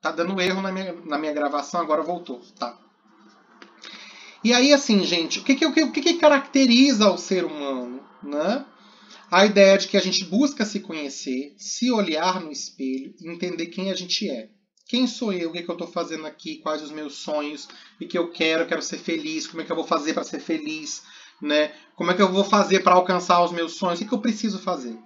Tá dando erro na minha gravação, agora voltou. Tá. E aí, assim, gente, o que caracteriza o ser humano, né? A ideia de que a gente busca se conhecer, se olhar no espelho e entender quem a gente é. Quem sou eu? O que eu estou fazendo aqui? Quais os meus sonhos? O que eu quero ser feliz. Como é que eu vou fazer para ser feliz? Né? Como é que eu vou fazer para alcançar os meus sonhos? O que eu preciso fazer?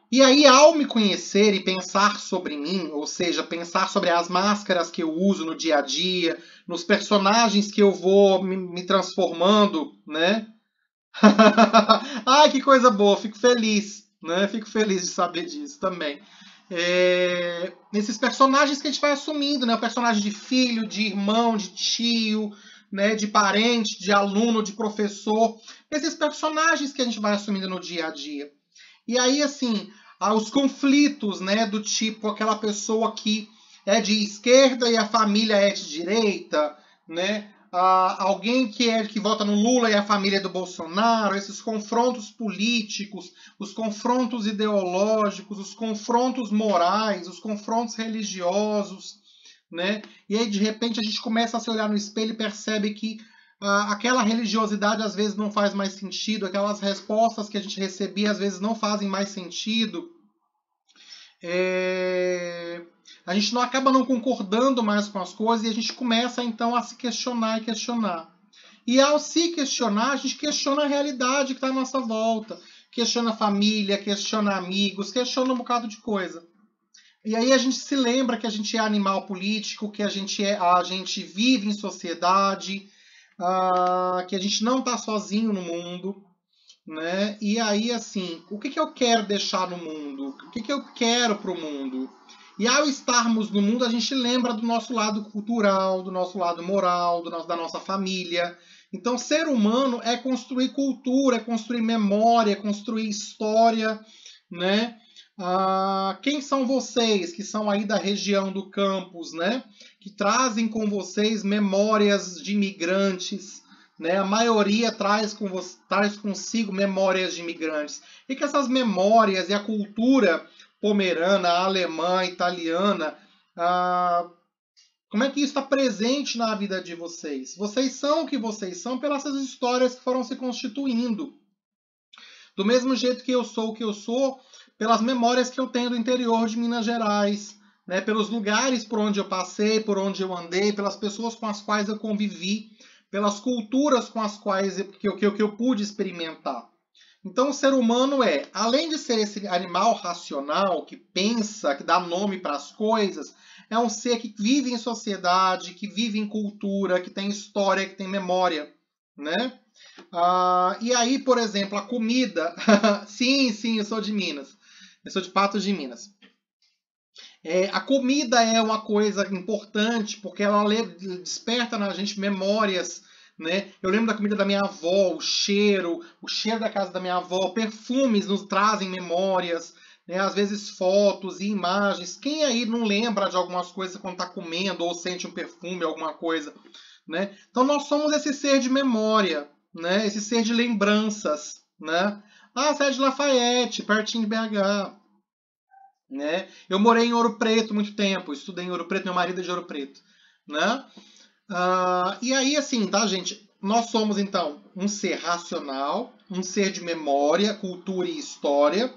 E aí, ao me conhecer e pensar sobre mim, ou seja, pensar sobre as máscaras que eu uso no dia a dia, nos personagens que eu vou me transformando, né? Ai, que coisa boa, fico feliz, né? Fico feliz de saber disso também. Esses personagens que a gente vai assumindo, né? O personagem de filho, de irmão, de tio, né? De parente, de aluno, de professor. Esses personagens que a gente vai assumindo no dia a dia. E aí, assim, os conflitos, né? Do tipo, aquela pessoa que é de esquerda e a família é de direita, né? Alguém que vota no Lula e a família é do Bolsonaro, esses confrontos políticos, os confrontos ideológicos, os confrontos morais, os confrontos religiosos, né? E aí, de repente, a gente começa a se olhar no espelho e percebe que aquela religiosidade às vezes não faz mais sentido, aquelas respostas que a gente recebia às vezes não fazem mais sentido. A gente não acaba não concordando mais com as coisas e a gente começa então a se questionar e questionar. E ao se questionar, a gente questiona a realidade que está à nossa volta. Questiona a família, questiona amigos, questiona um bocado de coisa. E aí a gente se lembra que a gente é animal político, que a gente vive em sociedade, que a gente não está sozinho no mundo. Né? E aí, assim, o que eu quero deixar no mundo? O que eu quero para o mundo? E ao estarmos no mundo, a gente lembra do nosso lado cultural, do nosso lado moral, da nossa família. Então, ser humano é construir cultura, é construir memória, é construir história, né? Quem são vocês que são aí da região do campus, né? Que trazem com vocês memórias de imigrantes, né? A maioria traz consigo memórias de imigrantes. E que essas memórias e a cultura pomerana, alemã, italiana, como é que isso está presente na vida de vocês? Vocês são o que vocês são pelas histórias que foram se constituindo. Do mesmo jeito que eu sou o que eu sou, pelas memórias que eu tenho do interior de Minas Gerais, né? Pelos lugares por onde eu passei, por onde eu andei, pelas pessoas com as quais eu convivi, pelas culturas com as quais eu pude experimentar. Então o ser humano além de ser esse animal racional, que pensa, que dá nome para as coisas, é um ser que vive em sociedade, que vive em cultura, que tem história, que tem memória, né? E aí, por exemplo, a comida... sim, eu sou de Minas. Eu sou de Patos de Minas. A comida é uma coisa importante porque ela desperta na gente memórias, né? Eu lembro da comida da minha avó, o cheiro da casa da minha avó, perfumes nos trazem memórias, né? Às vezes fotos e imagens. Quem aí não lembra de algumas coisas quando está comendo ou sente um perfume, alguma coisa, né? Então nós somos esse ser de memória, né? Esse ser de lembranças, né? Você é de Lafayette, pertinho de BH. Né? Eu morei em Ouro Preto muito tempo, estudei em Ouro Preto, meu marido é de Ouro Preto, né? E aí, assim, tá, gente? Nós somos, então, um ser racional, um ser de memória, cultura e história,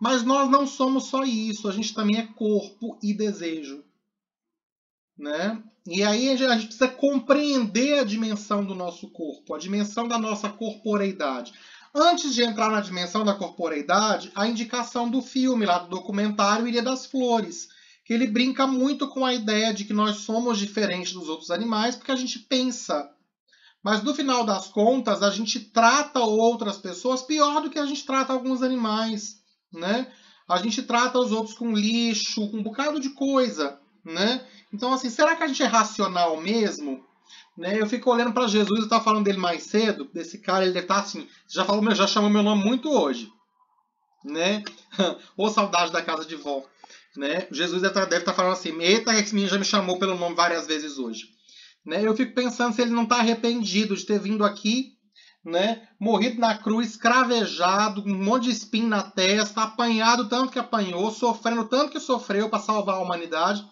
mas nós não somos só isso, a gente também é corpo e desejo, né? E aí a gente precisa compreender a dimensão do nosso corpo, a dimensão da nossa corporeidade. Antes de entrar na dimensão da corporeidade, a indicação do filme, lá do documentário Ilha das Flores, que ele brinca muito com a ideia de que nós somos diferentes dos outros animais porque a gente pensa. Mas no final das contas, a gente trata outras pessoas pior do que a gente trata alguns animais, né? A gente trata os outros com lixo, com um bocado de coisa, né? Então, assim, será que a gente é racional mesmo? Né? Eu fico olhando para Jesus, eu estava falando dele mais cedo, desse cara, ele deve estar assim, já chamou meu nome muito hoje, né? Ô saudade da casa de vó, né? Jesus deve estar falando assim, eita, esse menino já me chamou pelo nome várias vezes hoje, né? Eu fico pensando se ele não está arrependido de ter vindo aqui, né? Morrido na cruz, escravejado, com um monte de espinho na testa, apanhado tanto que apanhou, sofrendo tanto que sofreu para salvar a humanidade,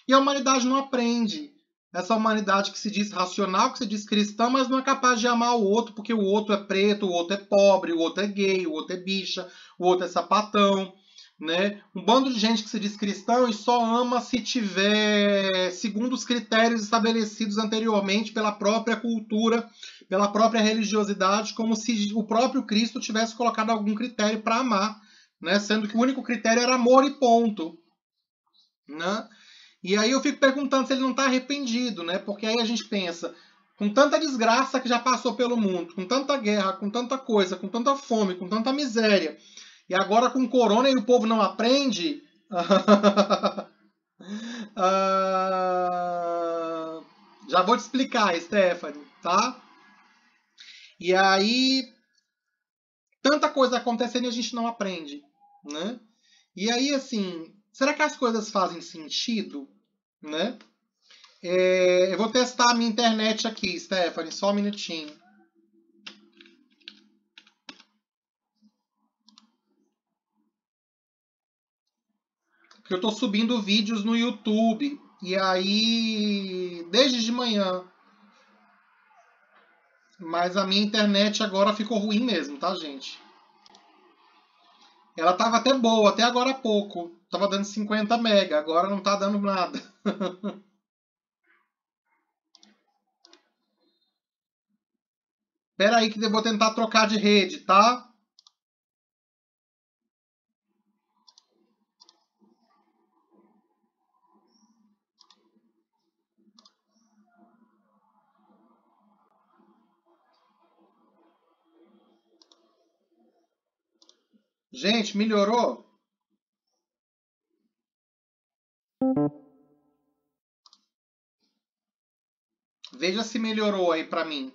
E a humanidade não aprende. Essa humanidade que se diz racional, que se diz cristã, mas não é capaz de amar o outro, porque o outro é preto, o outro é pobre, o outro é gay, o outro é bicha, o outro é sapatão, né? Um bando de gente que se diz cristão e só ama se tiver segundo os critérios estabelecidos anteriormente pela própria cultura, pela própria religiosidade, como se o próprio Cristo tivesse colocado algum critério para amar, né? Sendo que o único critério era amor e ponto, né? E aí eu fico perguntando se ele não está arrependido, né? Porque aí a gente pensa, com tanta desgraça que já passou pelo mundo, com tanta guerra, com tanta coisa, com tanta fome, com tanta miséria, e agora com corona e o povo não aprende. Já vou te explicar, Stephanie, tá? E aí, tanta coisa acontecendo e a gente não aprende, né? E aí, assim, será que as coisas fazem sentido, né? Eu vou testar a minha internet aqui, Stephanie, só um minutinho. Porque eu tô subindo vídeos no YouTube. E aí, desde de manhã. Mas a minha internet agora ficou ruim mesmo, tá, gente? Ela tava até boa, até agora há pouco. Tava dando 50 mega, agora não tá dando nada. Pera aí que eu vou tentar trocar de rede, tá? Gente, melhorou? Veja se melhorou aí pra mim.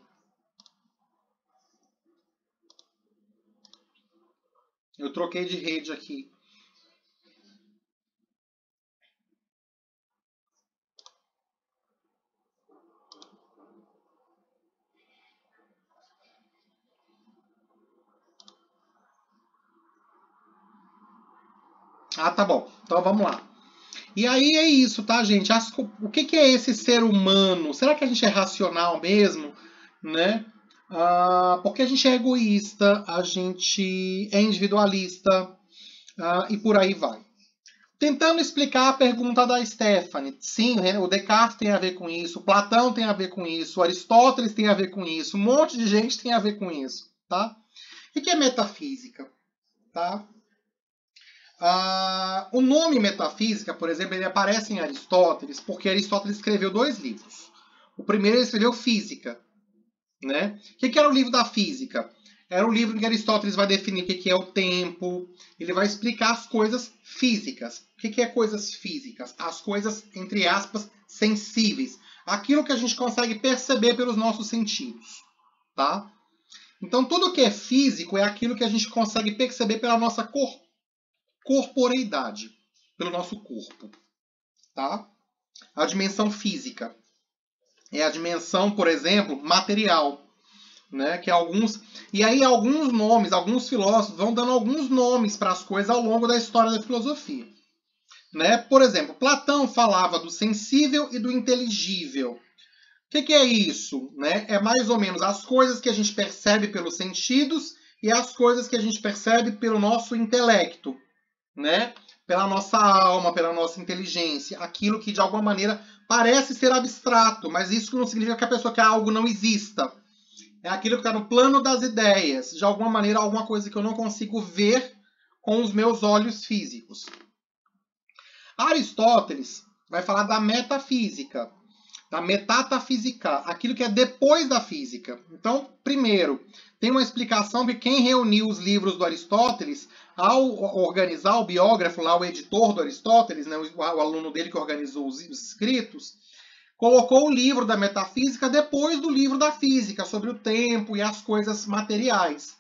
Eu troquei de rede aqui. Ah, tá bom. Então vamos lá. E aí é isso, tá, gente? O que é esse ser humano? Será que a gente é racional mesmo, né? Porque a gente é egoísta, a gente é individualista, e por aí vai. Tentando explicar a pergunta da Stephanie. Sim, o Descartes tem a ver com isso, o Platão tem a ver com isso, o Aristóteles tem a ver com isso, um monte de gente tem a ver com isso, tá? O que é metafísica? Tá? O nome metafísica, por exemplo, ele aparece em Aristóteles porque Aristóteles escreveu 2 livros. O primeiro ele escreveu Física. Né? O que era o livro da Física? Era o livro em que Aristóteles vai definir o que é o tempo, ele vai explicar as coisas físicas. O que é coisas físicas? As coisas, entre aspas, sensíveis. Aquilo que a gente consegue perceber pelos nossos sentidos. Tá? Então, tudo que é físico é aquilo que a gente consegue perceber pela nossa corporeidade, pelo nosso corpo, tá? A dimensão física é a dimensão, por exemplo, material, né? Que e aí alguns nomes, alguns filósofos vão dando alguns nomes para as coisas ao longo da história da filosofia, né? Por exemplo, Platão falava do sensível e do inteligível. O que é isso, né? É mais ou menos as coisas que a gente percebe pelos sentidos e as coisas que a gente percebe pelo nosso intelecto, né? Pela nossa alma, pela nossa inteligência, aquilo que de alguma maneira parece ser abstrato, mas isso não significa que a pessoa quer algo não exista. É aquilo que está no plano das ideias, de alguma maneira alguma coisa que eu não consigo ver com os meus olhos físicos. Aristóteles vai falar da metafísica, da metatafísica, aquilo que é depois da física. Então, primeiro, tem uma explicação de quem reuniu os livros do Aristóteles ao organizar o biógrafo, lá o editor do Aristóteles, né, o aluno dele que organizou os escritos, colocou o livro da metafísica depois do livro da física, sobre o tempo e as coisas materiais.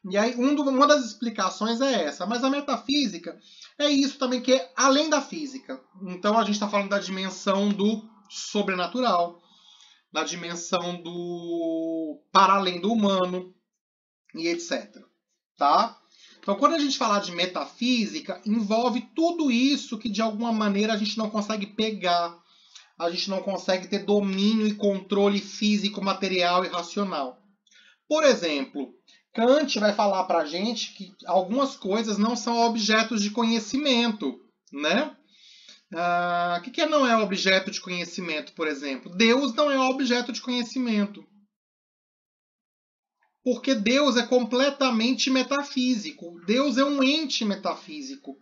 E aí, uma das explicações é essa. Mas a metafísica é isso também, que é além da física. Então, a gente está falando da dimensão do sobrenatural, da dimensão do para além do humano e etc. Tá? Então, quando a gente falar de metafísica, envolve tudo isso que de alguma maneira a gente não consegue pegar, a gente não consegue ter domínio e controle físico, material e racional. Por exemplo, Kant vai falar para a gente que algumas coisas não são objetos de conhecimento, né? O que não é objeto de conhecimento, por exemplo? Deus não é objeto de conhecimento. Porque Deus é completamente metafísico. Deus é um ente metafísico,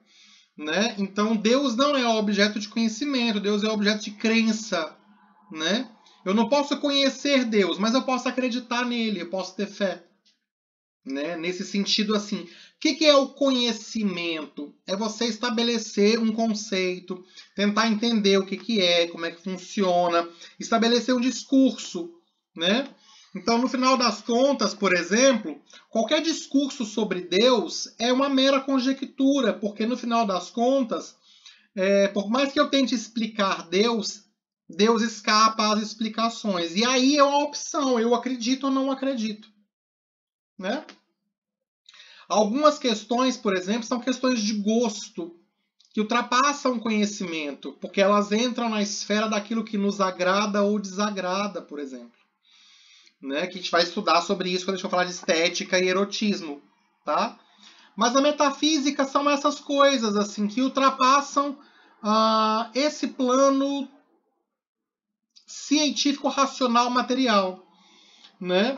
né? Então, Deus não é objeto de conhecimento. Deus é objeto de crença, né? Eu não posso conhecer Deus, mas eu posso acreditar nele, eu posso ter fé, né? Nesse sentido, assim, o que é o conhecimento? É você estabelecer um conceito, tentar entender o que é, como é que funciona, estabelecer um discurso, né? Então, no final das contas, por exemplo, qualquer discurso sobre Deus é uma mera conjectura, porque no final das contas, por mais que eu tente explicar Deus, Deus escapa às explicações. E aí é uma opção, eu acredito ou não acredito, né? Algumas questões, por exemplo, são questões de gosto, que ultrapassam o conhecimento, porque elas entram na esfera daquilo que nos agrada ou desagrada, por exemplo. Né? Que a gente vai estudar sobre isso quando a gente for falar de estética e erotismo, tá? Mas a metafísica são essas coisas assim que ultrapassam esse plano científico, racional, material, né?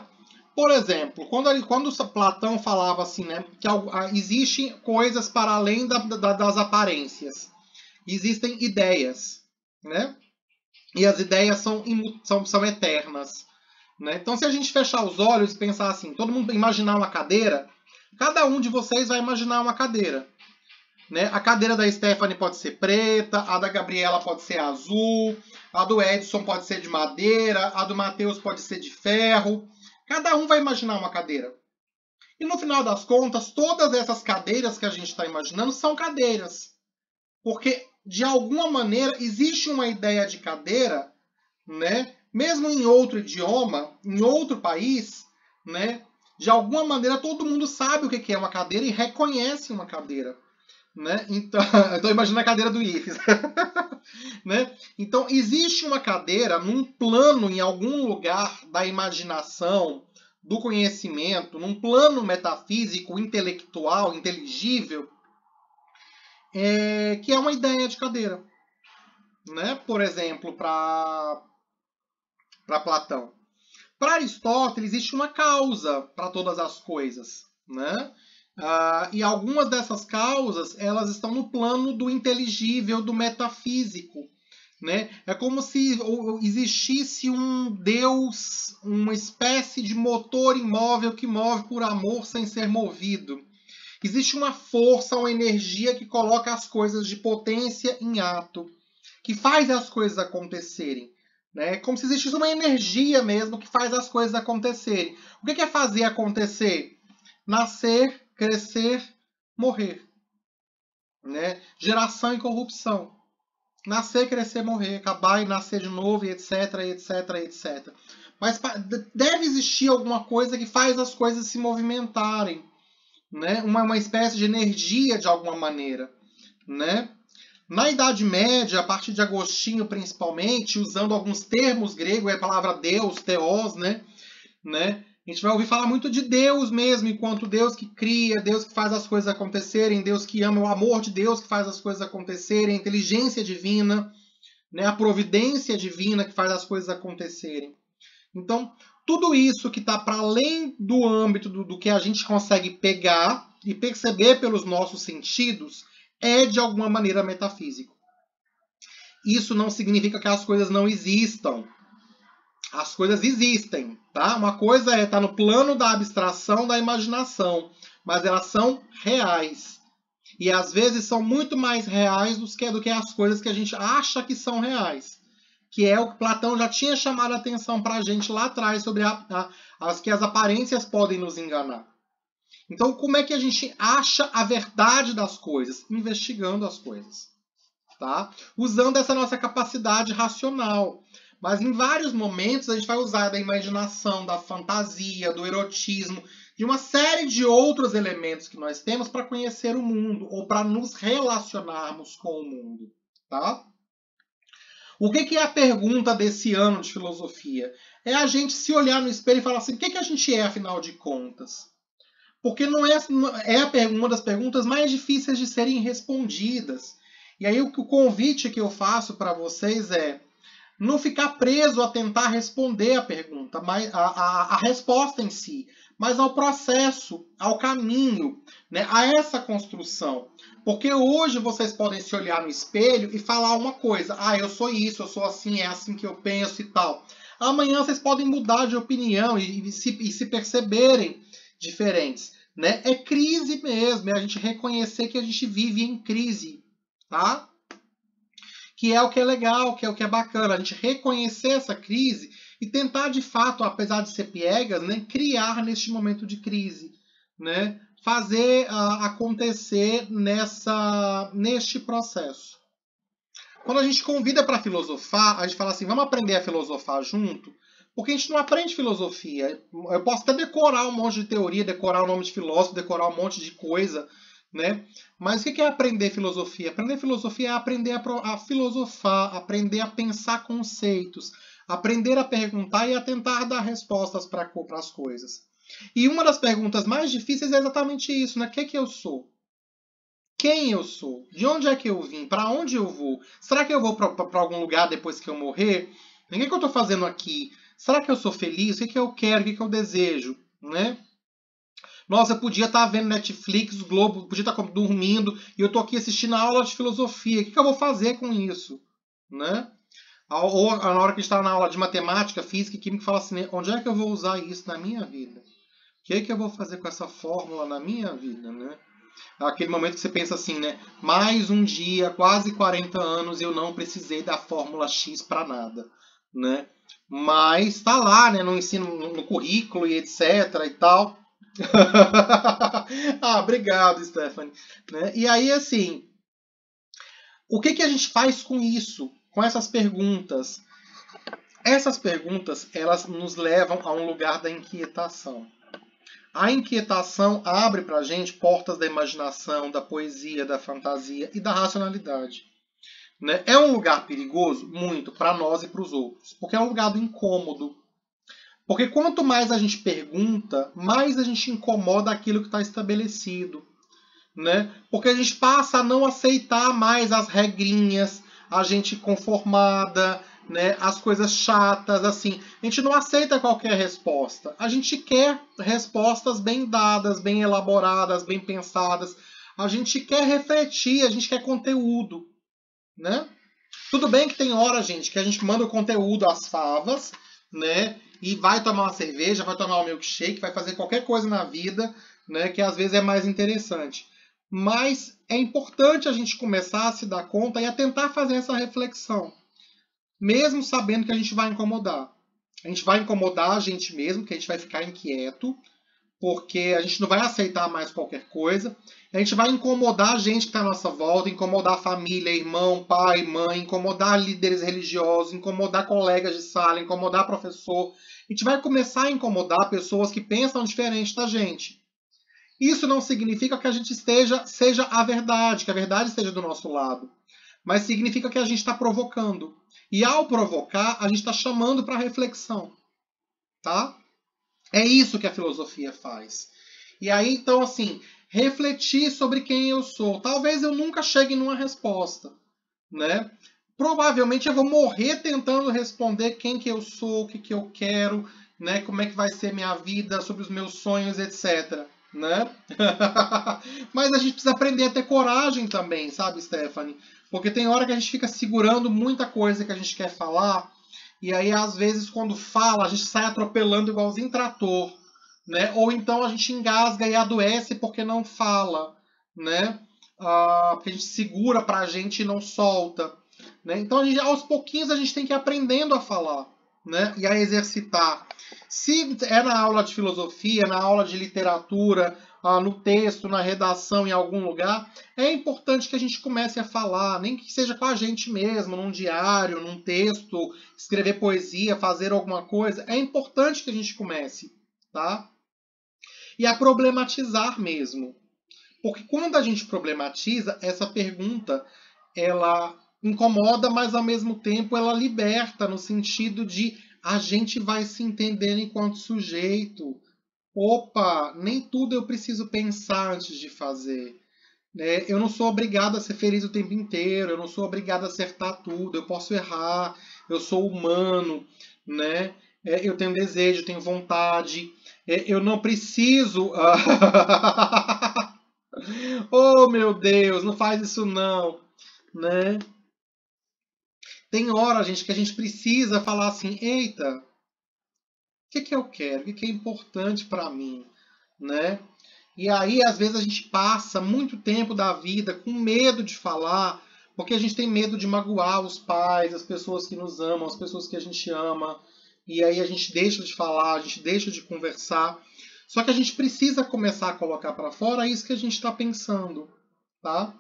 Por exemplo, quando Platão falava assim, né, que existem coisas para além das aparências, existem ideias, né? E as ideias são eternas. Né? Então, se a gente fechar os olhos e pensar assim, todo mundo imaginar uma cadeira, cada um de vocês vai imaginar uma cadeira. Né? A cadeira da Stephanie pode ser preta, a da Gabriela pode ser azul, a do Edson pode ser de madeira, a do Matheus pode ser de ferro. Cada um vai imaginar uma cadeira. E no final das contas, todas essas cadeiras que a gente está imaginando são cadeiras. Porque, de alguma maneira, existe uma ideia de cadeira, né? Mesmo em outro idioma, em outro país, né? De alguma maneira todo mundo sabe o que é uma cadeira e reconhece uma cadeira, né? Então, eu estou imaginando a cadeira do IFES, né? Então, existe uma cadeira num plano, em algum lugar da imaginação, do conhecimento, num plano metafísico, intelectual, inteligível, que é uma ideia de cadeira, né? Por exemplo, para Platão. Para Aristóteles, existe uma causa para todas as coisas, né? E algumas dessas causas, elas estão no plano do inteligível, do metafísico, né? É como se existisse um Deus, uma espécie de motor imóvel que move por amor sem ser movido. Existe uma força, uma energia que coloca as coisas de potência em ato, que faz as coisas acontecerem. Né? Como se existisse uma energia mesmo que faz as coisas acontecerem. O que é fazer acontecer? Nascer, crescer, morrer. Né? Geração e corrupção. Nascer, crescer, morrer, acabar e nascer de novo, e etc, etc, etc. Mas deve existir alguma coisa que faz as coisas se movimentarem. Né? Uma espécie de energia de alguma maneira. Né? Na Idade Média, a partir de Agostinho principalmente, usando alguns termos gregos, a palavra Deus, Theos, né? A gente vai ouvir falar muito de Deus mesmo, enquanto Deus que cria, Deus que faz as coisas acontecerem, Deus que ama, o amor de Deus que faz as coisas acontecerem, a inteligência divina, né? A providência divina que faz as coisas acontecerem. Então, tudo isso que está para além do âmbito do que a gente consegue pegar e perceber pelos nossos sentidos, é de alguma maneira metafísico. Isso não significa que as coisas não existam. As coisas existem, tá? Uma coisa é estar no plano da abstração, da imaginação, mas elas são reais. E às vezes são muito mais reais do que as coisas que a gente acha que são reais. Que é o que Platão já tinha chamado a atenção para a gente lá atrás sobre que as aparências podem nos enganar. Então, como é que a gente acha a verdade das coisas? Investigando as coisas. Tá? Usando essa nossa capacidade racional. Mas em vários momentos a gente vai usar da imaginação, da fantasia, do erotismo, de uma série de outros elementos que nós temos para conhecer o mundo ou para nos relacionarmos com o mundo, tá? O que é a pergunta desse ano de filosofia? É a gente se olhar no espelho e falar assim, o que a gente é, afinal de contas? Porque não é uma das perguntas mais difíceis de serem respondidas. E aí o convite que eu faço para vocês é não ficar preso a tentar responder a pergunta, mas a resposta em si, mas ao processo, ao caminho, né, a essa construção. Porque hoje vocês podem se olhar no espelho e falar uma coisa, eu sou isso, eu sou assim, é assim que eu penso e tal. Amanhã vocês podem mudar de opinião e se perceberem diferentes. Né? É crise mesmo, é a gente reconhecer que a gente vive em crise, tá? Que é o que é legal, que é o que é bacana, a gente reconhecer essa crise e tentar de fato, apesar de ser piegas, né, criar neste momento de crise, né? Fazer acontecer neste processo. Quando a gente convida para filosofar, a gente fala assim, vamos aprender a filosofar junto, porque a gente não aprende filosofia. Eu posso até decorar um monte de teoria, decorar o nome de filósofo, decorar um monte de coisa, né? Mas o que é aprender filosofia? Aprender filosofia é aprender a filosofar, aprender a pensar conceitos, aprender a perguntar e a tentar dar respostas para as coisas. E uma das perguntas mais difíceis é exatamente isso, né? O que eu sou? Quem eu sou? De onde é que eu vim? Para onde eu vou? Será que eu vou para algum lugar depois que eu morrer? O que eu estou fazendo aqui? Será que eu sou feliz? O que eu quero? O que eu desejo? Né? Nossa, eu podia estar vendo Netflix, Globo, podia estar dormindo e eu estou aqui assistindo a aula de filosofia. O que eu vou fazer com isso? Né? Ou na hora que a gente está na aula de matemática, física e química, fala assim, onde é que eu vou usar isso na minha vida? O que eu vou fazer com essa fórmula na minha vida? Né? Aquele momento que você pensa assim, né? Mais um dia, quase 40 anos, eu não precisei da fórmula X para nada, né? Mas está lá, né? No ensino, no currículo e etc e tal. Obrigado, Stephanie. Né? E aí, assim, o que a gente faz com isso? Com essas perguntas? Essas perguntas, elas nos levam a um lugar da inquietação. A inquietação abre para a gente portas da imaginação, da poesia, da fantasia e da racionalidade. Né? É um lugar perigoso? Muito, para nós e para os outros. Porque é um lugar do incômodo. Porque quanto mais a gente pergunta, mais a gente incomoda aquilo que está estabelecido. Né? Porque a gente passa a não aceitar mais as regrinhas, a gente conformada, né? As coisas chatas, assim. A gente não aceita qualquer resposta. A gente quer respostas bem dadas, bem elaboradas, bem pensadas. A gente quer refletir, a gente quer conteúdo, né? Tudo bem que tem hora, gente, que a gente manda o conteúdo às favas, né? E vai tomar uma cerveja, vai tomar um milkshake, vai fazer qualquer coisa na vida, né? Que às vezes é mais interessante. Mas é importante a gente começar a se dar conta e a tentar fazer essa reflexão. Mesmo sabendo que a gente vai incomodar. A gente vai incomodar a gente mesmo, que a gente vai ficar inquieto, porque a gente não vai aceitar mais qualquer coisa. A gente vai incomodar a gente que está à nossa volta, incomodar a família, irmão, pai, mãe, incomodar líderes religiosos, incomodar colegas de sala, incomodar professor. A gente vai começar a incomodar pessoas que pensam diferente da gente. Isso não significa que a gente seja a verdade, que a verdade esteja do nosso lado. Mas significa que a gente está provocando. E ao provocar, a gente está chamando para reflexão. Tá? É isso que a filosofia faz. E aí, então, assim, refletir sobre quem eu sou. Talvez eu nunca chegue numa resposta, né? Provavelmente eu vou morrer tentando responder quem que eu sou, o que que eu quero, né? Como é que vai ser minha vida, sobre os meus sonhos, etc. Né? Mas a gente precisa aprender a ter coragem também, sabe, Stephanie? Porque tem hora que a gente fica segurando muita coisa que a gente quer falar, e aí às vezes quando fala a gente sai atropelando igualzinho trator, né? Ou então a gente engasga e adoece porque não fala, né? Porque a gente segura pra gente e não solta, né? Então aos pouquinhos a gente tem que ir aprendendo a falar, né? E a exercitar. Se é na aula de filosofia, na aula de literatura, no texto, na redação, em algum lugar, é importante que a gente comece a falar, nem que seja com a gente mesmo, num diário, num texto, escrever poesia, fazer alguma coisa. É importante que a gente comece, tá? e a problematizar mesmo. Porque quando a gente problematiza, essa pergunta, ela incomoda, mas ao mesmo tempo ela liberta, no sentido de a gente vai se entender enquanto sujeito. Opa, nem tudo eu preciso pensar antes de fazer. Né? Eu não sou obrigado a ser feliz o tempo inteiro, eu não sou obrigado a acertar tudo, eu posso errar, eu sou humano, né? Eu tenho desejo, eu tenho vontade, eu não preciso. Oh, meu Deus, não faz isso não, né? Tem hora, gente, que a gente precisa falar assim, eita, o que eu quero? O que é importante para mim, né? E aí, às vezes, a gente passa muito tempo da vida com medo de falar, porque a gente tem medo de magoar os pais, as pessoas que nos amam, as pessoas que a gente ama. E aí a gente deixa de falar, a gente deixa de conversar. Só que a gente precisa começar a colocar para fora isso que a gente está pensando, tá?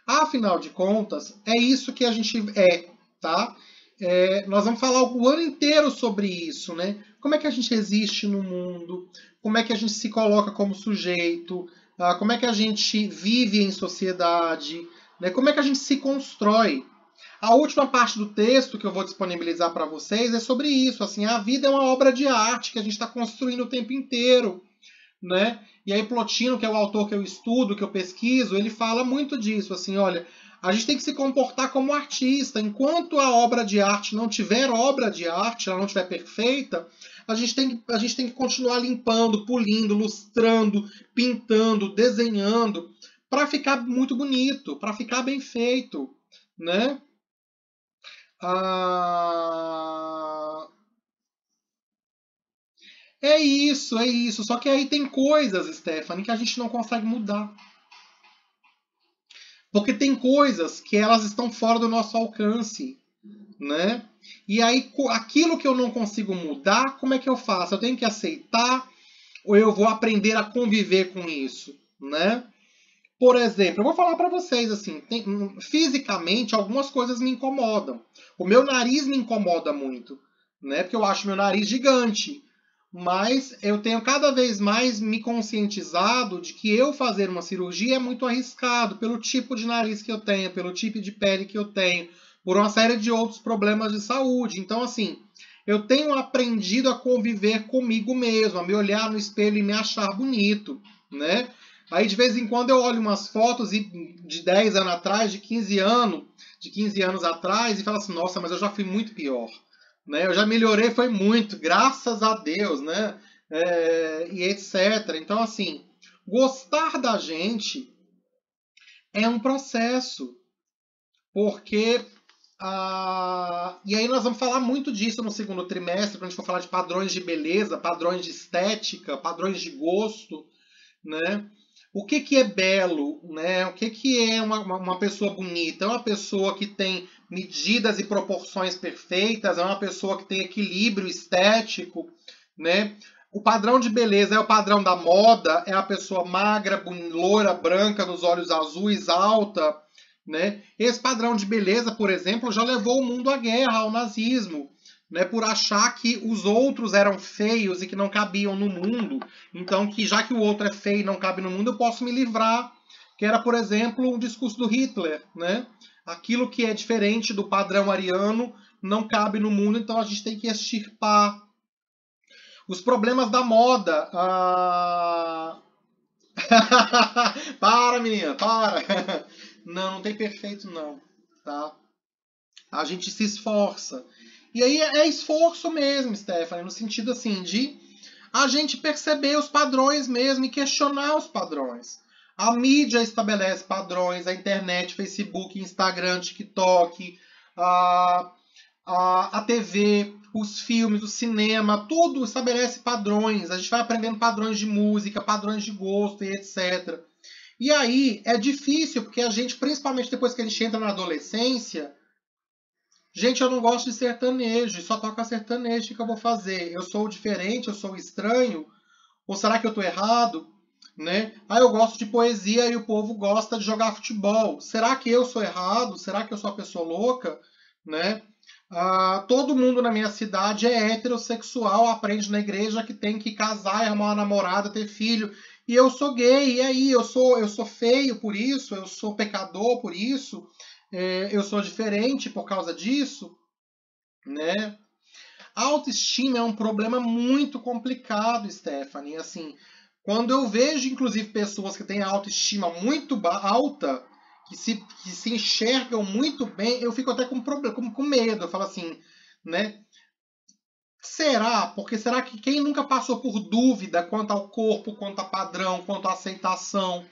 Afinal de contas, é isso que a gente é, tá? Nós vamos falar o ano inteiro sobre isso, né? Como é que a gente existe no mundo? Como é que a gente se coloca como sujeito? Como é que a gente vive em sociedade? Né? Como é que a gente se constrói? A última parte do texto que eu vou disponibilizar para vocês é sobre isso. Assim, a vida é uma obra de arte que a gente está construindo o tempo inteiro. Né? E aí Plotino, que é o autor que eu estudo, que eu pesquiso, ele fala muito disso, assim, olha, a gente tem que se comportar como artista. Enquanto a obra de arte não tiver obra de arte, ela não estiver perfeita, a gente tem que continuar limpando, polindo, lustrando, pintando, desenhando, para ficar muito bonito, para ficar bem feito, né? Ah, é isso, é isso. Só que aí tem coisas, Stephanie, que a gente não consegue mudar. Porque tem coisas que elas estão fora do nosso alcance, né? E aí, aquilo que eu não consigo mudar, como é que eu faço? Eu tenho que aceitar ou eu vou aprender a conviver com isso, né? Por exemplo, eu vou falar para vocês assim, fisicamente algumas coisas me incomodam. O meu nariz me incomoda muito, né? Porque eu acho meu nariz gigante. Mas eu tenho cada vez mais me conscientizado de que eu fazer uma cirurgia é muito arriscado pelo tipo de nariz que eu tenho, pelo tipo de pele que eu tenho, por uma série de outros problemas de saúde. Então, assim, eu tenho aprendido a conviver comigo mesmo, a me olhar no espelho e me achar bonito, né? Aí de vez em quando eu olho umas fotos de 10 anos atrás, de 15 anos atrás, e falo assim, nossa, mas eu já fui muito pior. Né? Eu já melhorei, foi muito, graças a Deus, né? E etc. Então, assim, gostar da gente é um processo, porque e aí nós vamos falar muito disso no segundo trimestre, quando a gente for falar de padrões de beleza, padrões de estética, padrões de gosto, né? O que é belo, né? O que é uma pessoa bonita? É uma pessoa que tem medidas e proporções perfeitas, é uma pessoa que tem equilíbrio estético, né? O padrão de beleza é o padrão da moda, é a pessoa magra, loura, branca, nos olhos azuis, alta, né? Esse padrão de beleza, por exemplo, já levou o mundo à guerra, ao nazismo, né, por achar que os outros eram feios e que não cabiam no mundo. Então, que já que o outro é feio e não cabe no mundo, eu posso me livrar. Que era, por exemplo, o discurso do Hitler, né? Aquilo que é diferente do padrão ariano não cabe no mundo, então a gente tem que extirpar. Os problemas da moda. Para, menina, para. Não tem perfeito, não. Tá? A gente se esforça. E aí é esforço mesmo, Stephanie, no sentido assim de a gente perceber os padrões mesmo e questionar os padrões. A mídia estabelece padrões, a internet, Facebook, Instagram, TikTok, a TV, os filmes, o cinema, tudo estabelece padrões. A gente vai aprendendo padrões de música, padrões de gosto e etc. E aí é difícil, porque a gente, principalmente depois que a gente entra na adolescência, gente, eu não gosto de sertanejo, só toca sertanejo, o que eu vou fazer? Eu sou diferente, eu sou estranho? Ou será que eu estou errado? Né? Eu gosto de poesia e o povo gosta de jogar futebol. Será que eu sou errado? Será que eu sou a pessoa louca? Né? Todo mundo na minha cidade é heterossexual, aprende na igreja que tem que casar, arrumar uma namorada, ter filho. E eu sou gay, e aí? Eu sou feio por isso? Eu sou pecador por isso? Eu sou diferente por causa disso? Né? A autoestima é um problema muito complicado, Stephanie. Assim, quando eu vejo, inclusive, pessoas que têm a autoestima muito alta, que se enxergam muito bem, eu fico até com medo. Eu falo assim, né? Será? Porque será que quem nunca passou por dúvida quanto ao corpo, quanto a padrão, quanto à aceitação?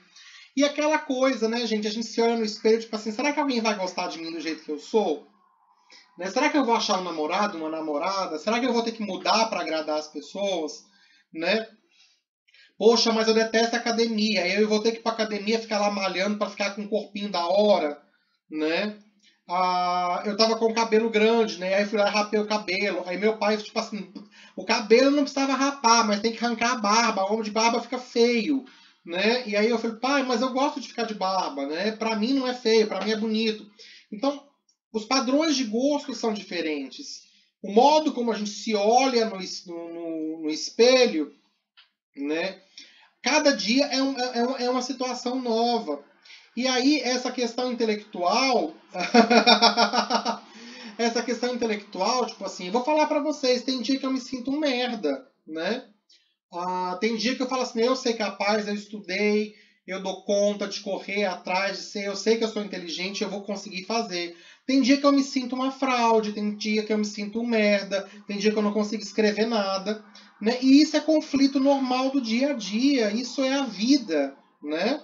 E aquela coisa, né, gente? A gente se olha no espelho, tipo assim, será que alguém vai gostar de mim do jeito que eu sou? Né? Será que eu vou achar um namorado, uma namorada? Será que eu vou ter que mudar para agradar as pessoas? Né? Poxa, mas eu detesto academia. Aí eu vou ter que ir para academia ficar lá malhando para ficar com um corpinho da hora, né? Eu tava com o cabelo grande, né? Aí fui lá e rapei o cabelo. Aí meu pai, tipo assim, o cabelo não precisava rapar, mas tem que arrancar a barba. O homem de barba fica feio, né? E aí eu falei, pai, mas eu gosto de ficar de barba, né? Pra mim não é feio, pra mim é bonito. Então, os padrões de gosto são diferentes. O modo como a gente se olha no espelho, né? Cada dia é uma situação nova. E aí, essa questão intelectual. Essa questão intelectual, tipo assim, eu vou falar pra vocês, tem dia que eu me sinto um merda, né? Tem dia que eu falo assim, eu sei capaz, eu estudei, eu dou conta de correr atrás de ser, eu sei que eu sou inteligente, eu vou conseguir fazer. Tem dia que eu me sinto uma fraude, tem dia que eu me sinto um merda, tem dia que eu não consigo escrever nada, né? E isso é conflito normal do dia a dia, isso é a vida, né?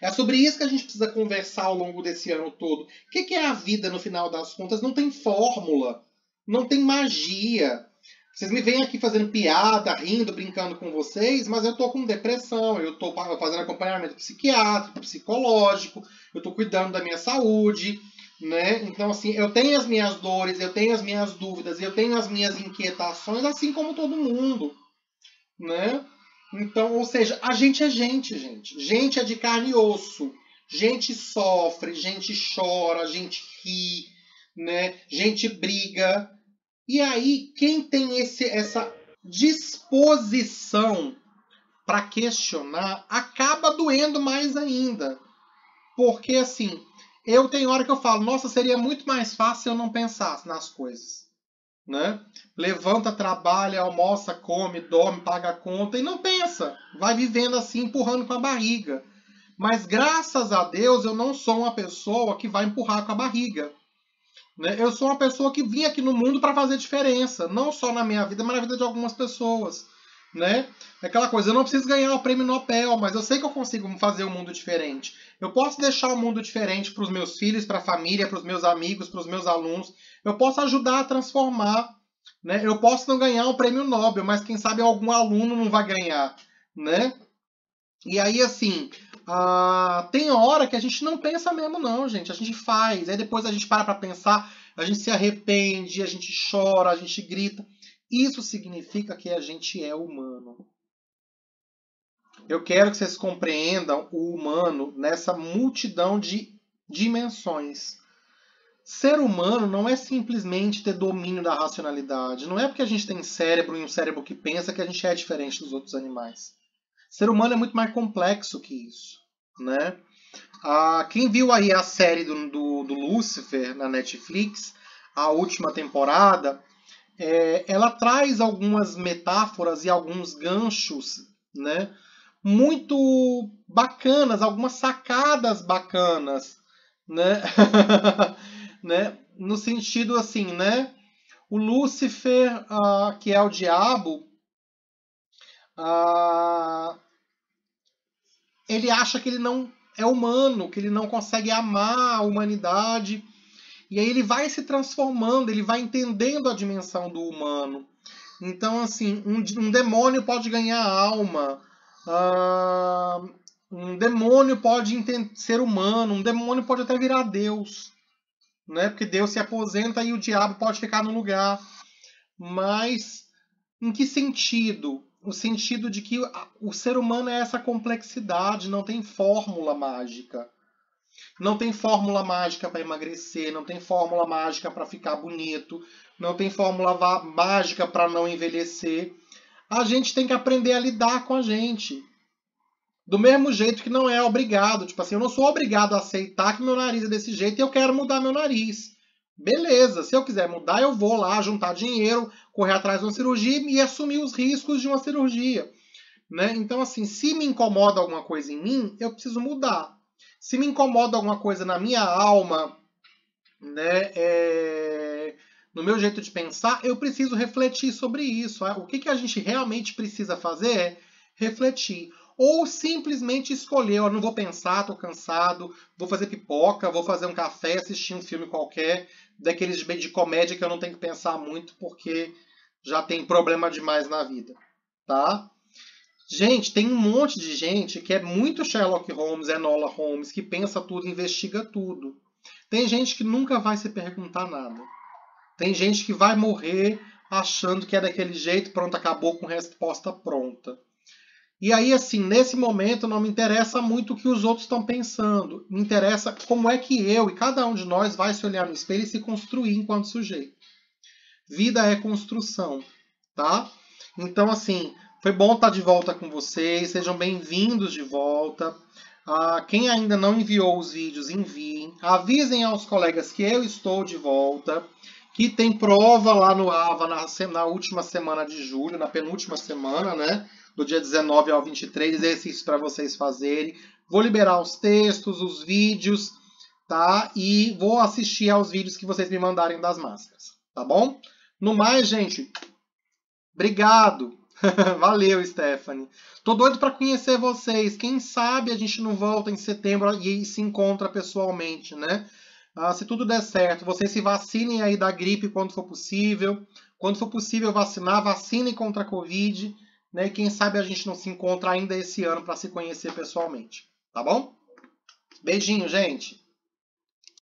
É sobre isso que a gente precisa conversar ao longo desse ano todo. O que é a vida no final das contas? Não tem fórmula, não tem magia. Vocês me veem aqui fazendo piada, rindo, brincando com vocês, mas eu tô com depressão, eu tô fazendo acompanhamento psiquiátrico, psicológico, eu tô cuidando da minha saúde, né? Então, assim, eu tenho as minhas dores, eu tenho as minhas dúvidas, eu tenho as minhas inquietações, assim como todo mundo, né? Então, ou seja, a gente é gente, gente. Gente é de carne e osso. Gente sofre, gente chora, gente ri, né? Gente briga. E aí, quem tem essa disposição para questionar, acaba doendo mais ainda. Porque, assim, eu tenho hora que eu falo, nossa, seria muito mais fácil se eu não pensasse nas coisas. Né? Levanta, trabalha, almoça, come, dorme, paga a conta e não pensa. Vai vivendo assim, empurrando com a barriga. Mas graças a Deus eu não sou uma pessoa que vai empurrar com a barriga. Né? Eu sou uma pessoa que vim aqui no mundo para fazer diferença, não só na minha vida, mas na vida de algumas pessoas. Né? É aquela coisa, eu não preciso ganhar o prêmio Nobel, mas eu sei que eu consigo fazer um mundo diferente. Eu posso deixar o um mundo diferente para os meus filhos, para a família, para os meus amigos, para os meus alunos. Eu posso ajudar a transformar. Né? Eu posso não ganhar o prêmio Nobel, mas quem sabe algum aluno não vai ganhar. Né? E aí, assim, tem hora que a gente não pensa mesmo, não, gente. A gente faz. Aí depois a gente para pensar, a gente se arrepende, a gente chora, a gente grita. Isso significa que a gente é humano. Eu quero que vocês compreendam o humano nessa multidão de dimensões. Ser humano não é simplesmente ter domínio da racionalidade. Não é porque a gente tem cérebro e um cérebro que pensa que a gente é diferente dos outros animais. Ser humano é muito mais complexo que isso, né? Quem viu aí a série do Lucifer na Netflix, a última temporada, ela traz algumas metáforas e alguns ganchos, né? Muito bacanas, algumas sacadas bacanas, né? né? No sentido assim, né? O Lúcifer, que é o diabo, ele acha que ele não é humano, que ele não consegue amar a humanidade. E aí ele vai se transformando, ele vai entendendo a dimensão do humano. Então, assim, um demônio pode ganhar alma. Um demônio pode ser humano. Um demônio pode até virar Deus. Né? Porque Deus se aposenta e o diabo pode ficar no lugar. Mas em que sentido? O sentido de que o ser humano é essa complexidade, não tem fórmula mágica. Não tem fórmula mágica para emagrecer, não tem fórmula mágica para ficar bonito, não tem fórmula mágica para não envelhecer. A gente tem que aprender a lidar com a gente. Do mesmo jeito que não é obrigado. Tipo assim, eu não sou obrigado a aceitar que meu nariz é desse jeito e eu quero mudar meu nariz. Beleza, se eu quiser mudar, eu vou lá juntar dinheiro, correr atrás de uma cirurgia e assumir os riscos de uma cirurgia. Né? Então, assim, se me incomoda alguma coisa em mim, eu preciso mudar. Se me incomoda alguma coisa na minha alma, né, no meu jeito de pensar, eu preciso refletir sobre isso. O que a gente realmente precisa fazer é refletir. Ou simplesmente escolher, eu não vou pensar, estou cansado, vou fazer pipoca, vou fazer um café, assistir um filme qualquer, daqueles de comédia que eu não tenho que pensar muito, porque já tem problema demais na vida. Tá? Gente, tem um monte de gente que é muito Sherlock Holmes, Enola Holmes, que pensa tudo, investiga tudo. Tem gente que nunca vai se perguntar nada. Tem gente que vai morrer achando que é daquele jeito, pronto, acabou com resposta pronta. E aí, assim, nesse momento não me interessa muito o que os outros estão pensando. Me interessa como é que eu e cada um de nós vai se olhar no espelho e se construir enquanto sujeito. Vida é construção, tá? Então, assim, foi bom estar de volta com vocês. Sejam bem-vindos de volta. Quem ainda não enviou os vídeos, enviem. Avisem aos colegas que eu estou de volta. Que tem prova lá no AVA na última semana de julho, na penúltima semana, né? Do dia 19 ao 23, exercícios para vocês fazerem. Vou liberar os textos, os vídeos, tá? E vou assistir aos vídeos que vocês me mandarem das máscaras, tá bom? No mais, gente, obrigado. Valeu, Stephanie. Tô doido para conhecer vocês. Quem sabe a gente não volta em setembro e se encontra pessoalmente, né? Se tudo der certo, vocês se vacinem aí da gripe quando for possível. Quando for possível vacinar, vacinem contra a Covid. Né? E quem sabe a gente não se encontra ainda esse ano para se conhecer pessoalmente. Tá bom? Beijinho, gente.